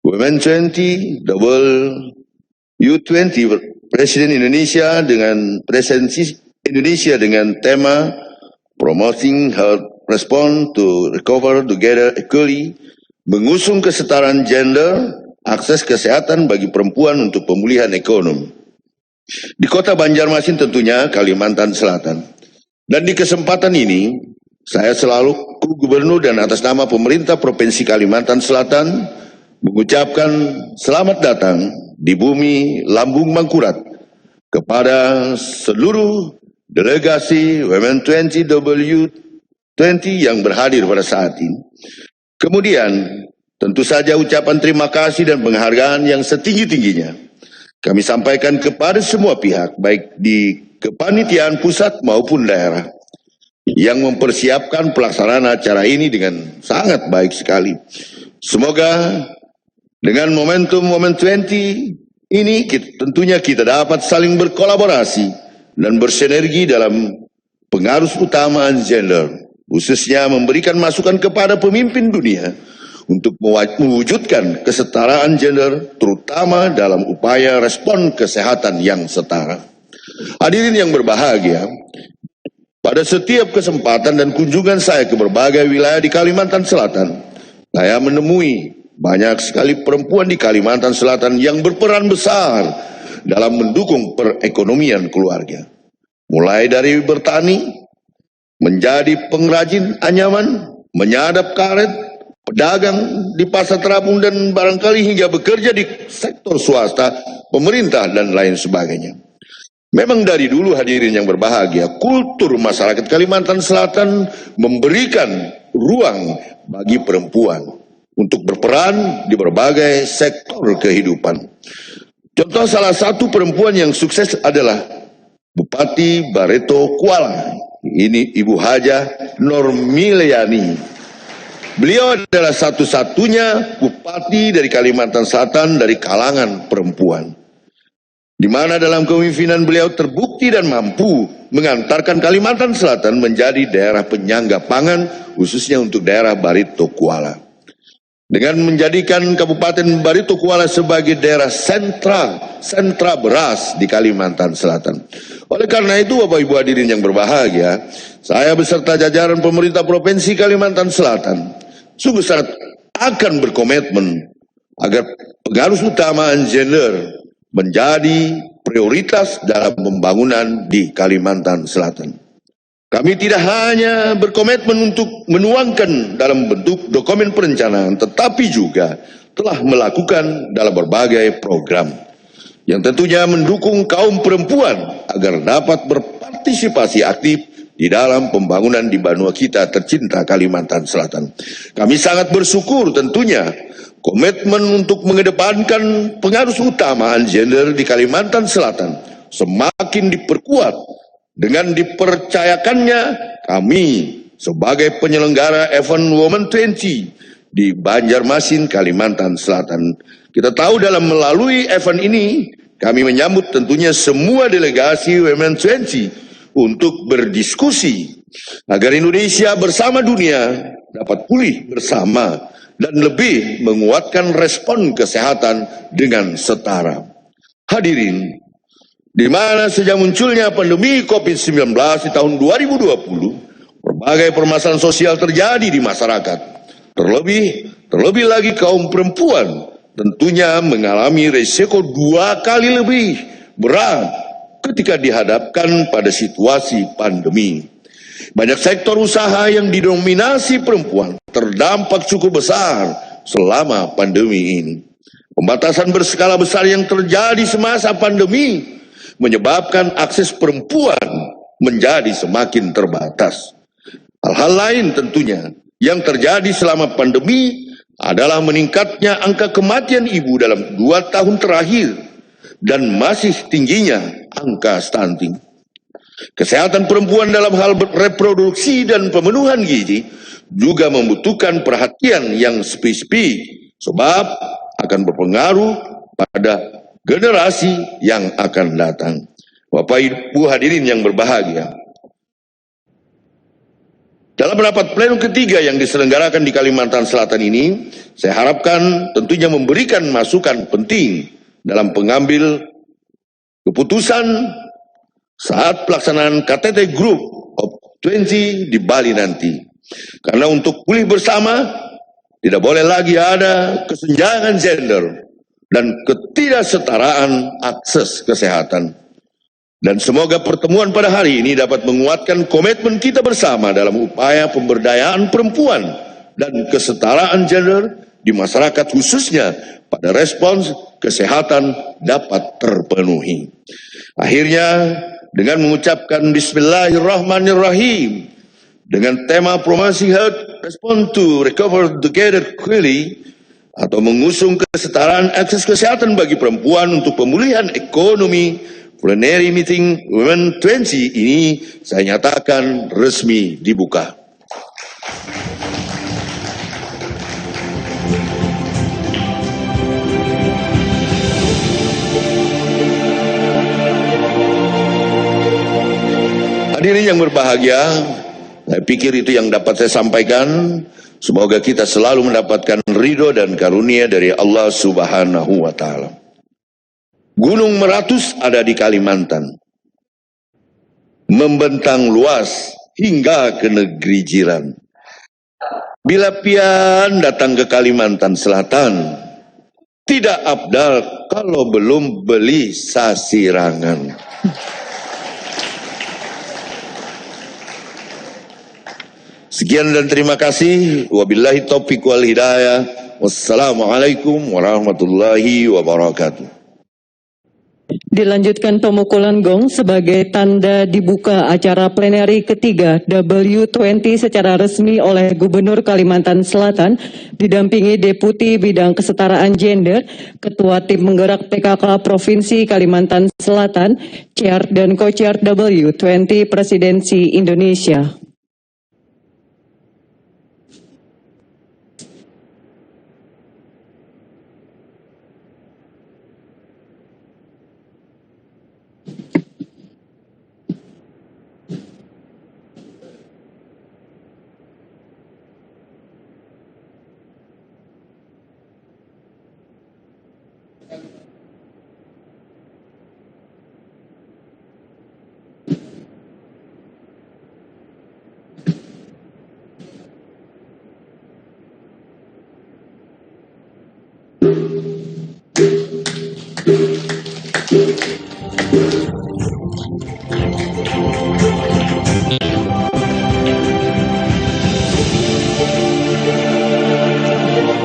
Women 20 U20 Presiden Indonesia dengan presidensi Indonesia dengan tema Promoting Health Response to Recover Together Equally, mengusung kesetaraan gender, akses kesehatan bagi perempuan untuk pemulihan ekonomi. Di kota Banjarmasin tentunya Kalimantan Selatan. Dan di kesempatan ini, saya selaku Gubernur dan atas nama pemerintah Provinsi Kalimantan Selatan mengucapkan selamat datang di bumi Lambung Mangkurat kepada seluruh delegasi Women 20 W20 yang berhadir pada saat ini. Kemudian, tentu saja ucapan terima kasih dan penghargaan yang setinggi-tingginya kami sampaikan kepada semua pihak, baik di kepanitiaan pusat maupun daerah, yang mempersiapkan pelaksanaan acara ini dengan sangat baik sekali. Semoga dengan momentum Women 20 ini tentunya kita dapat saling berkolaborasi dan bersinergi dalam pengarus utamaan gender, khususnya memberikan masukan kepada pemimpin dunia untuk mewujudkan kesetaraan gender, terutama dalam upaya respon kesehatan yang setara. Hadirin yang berbahagia, pada setiap kesempatan dan kunjungan saya ke berbagai wilayah di Kalimantan Selatan, saya menemui banyak sekali perempuan di Kalimantan Selatan yang berperan besar dalam mendukung perekonomian keluarga. Mulai dari bertani, menjadi pengrajin anyaman, menyadap karet, pedagang di pasar terapung, dan barangkali hingga bekerja di sektor swasta, pemerintah, dan lain sebagainya. Memang dari dulu hadirin yang berbahagia, kultur masyarakat Kalimantan Selatan memberikan ruang bagi perempuan untuk berperan di berbagai sektor kehidupan. Contoh salah satu perempuan yang sukses adalah Bupati Barito Kuala. Ini Ibu Haja Normiliani. Beliau adalah satu-satunya bupati dari Kalimantan Selatan dari kalangan perempuan, di mana dalam kepemimpinan beliau terbukti dan mampu mengantarkan Kalimantan Selatan menjadi daerah penyangga pangan, khususnya untuk daerah Barito Kuala. Dengan menjadikan Kabupaten Barito Kuala sebagai daerah sentra beras di Kalimantan Selatan. Oleh karena itu, Bapak Ibu hadirin yang berbahagia, saya beserta jajaran pemerintah Provinsi Kalimantan Selatan sungguh sangat akan berkomitmen agar pengarus utamaan gender menjadi prioritas dalam pembangunan di Kalimantan Selatan. Kami tidak hanya berkomitmen untuk menuangkan dalam bentuk dokumen perencanaan, tetapi juga telah melakukan dalam berbagai program yang tentunya mendukung kaum perempuan agar dapat berpartisipasi aktif di dalam pembangunan di benua kita tercinta Kalimantan Selatan. Kami sangat bersyukur tentunya komitmen untuk mengedepankan pengarus utamaan gender di Kalimantan Selatan semakin diperkuat dengan dipercayakannya kami sebagai penyelenggara event Women 20 di Banjarmasin, Kalimantan Selatan. Kita tahu dalam melalui event ini kami menyambut tentunya semua delegasi Women 20 untuk berdiskusi agar Indonesia bersama dunia dapat pulih bersama dan lebih menguatkan respon kesehatan dengan setara. Hadirin, di mana sejak munculnya pandemi COVID-19 di tahun 2020, berbagai permasalahan sosial terjadi di masyarakat. Terlebih lagi kaum perempuan tentunya mengalami risiko 2 kali lebih berat ketika dihadapkan pada situasi pandemi. Banyak sektor usaha yang didominasi perempuan terdampak cukup besar selama pandemi ini. Pembatasan berskala besar yang terjadi semasa pandemi menyebabkan akses perempuan menjadi semakin terbatas. Hal-hal lain tentunya yang terjadi selama pandemi adalah meningkatnya angka kematian ibu dalam 2 tahun terakhir dan masih tingginya angka stunting. Kesehatan perempuan dalam hal reproduksi dan pemenuhan gizi juga membutuhkan perhatian yang spesifik sebab akan berpengaruh pada generasi yang akan datang. Bapak Ibu hadirin yang berbahagia, dalam rapat pleno ketiga yang diselenggarakan di Kalimantan Selatan ini, saya harapkan tentunya memberikan masukan penting dalam pengambil keputusan saat pelaksanaan KTT Group of 20 di Bali nanti. Karena untuk pulih bersama, tidak boleh lagi ada kesenjangan gender dan ketidaksetaraan akses kesehatan. Dan semoga pertemuan pada hari ini dapat menguatkan komitmen kita bersama dalam upaya pemberdayaan perempuan dan kesetaraan gender di masyarakat khususnya pada respons kesehatan dapat terpenuhi. Akhirnya, dengan mengucapkan Bismillahirrahmanirrahim dengan tema Promoting Health Response to Recover Together Equally atau mengusung kesetaraan akses kesehatan bagi perempuan untuk pemulihan ekonomi, Plenary Meeting Women 20 ini saya nyatakan resmi dibuka. Hadirin yang berbahagia, saya pikir itu yang dapat saya sampaikan. Semoga kita selalu mendapatkan ridho dan karunia dari Allah Subhanahu wa Ta'ala. Gunung Meratus ada di Kalimantan, membentang luas hingga ke negeri jiran. Bila pian datang ke Kalimantan Selatan, tidak abdal kalau belum beli sasirangan. Sekian dan terima kasih. Wabillahi taufiq wal hidayah. Wassalamualaikum warahmatullahi wabarakatuh. Dilanjutkan pemukulan gong sebagai tanda dibuka acara plenary ketiga W20 secara resmi oleh Gubernur Kalimantan Selatan, didampingi Deputi Bidang Kesetaraan Gender, Ketua Tim Penggerak PKK Provinsi Kalimantan Selatan, Chair dan Co-Chair W20 Presidensi Indonesia.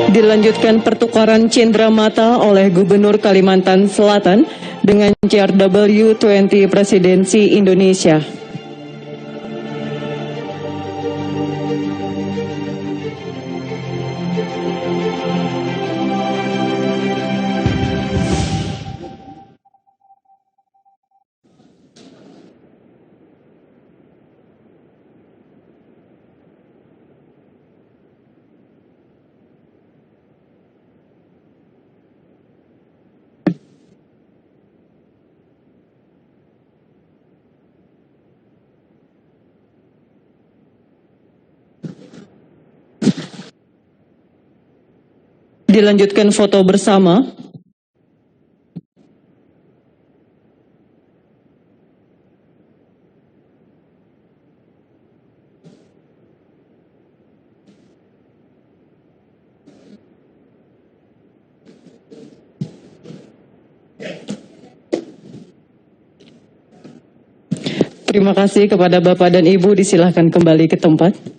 Dilanjutkan pertukaran cendramata oleh Gubernur Kalimantan Selatan dengan Chair W20 Presidensi Indonesia. Dilanjutkan foto bersama. Terima kasih kepada Bapak dan Ibu, disilahkan kembali ke tempat.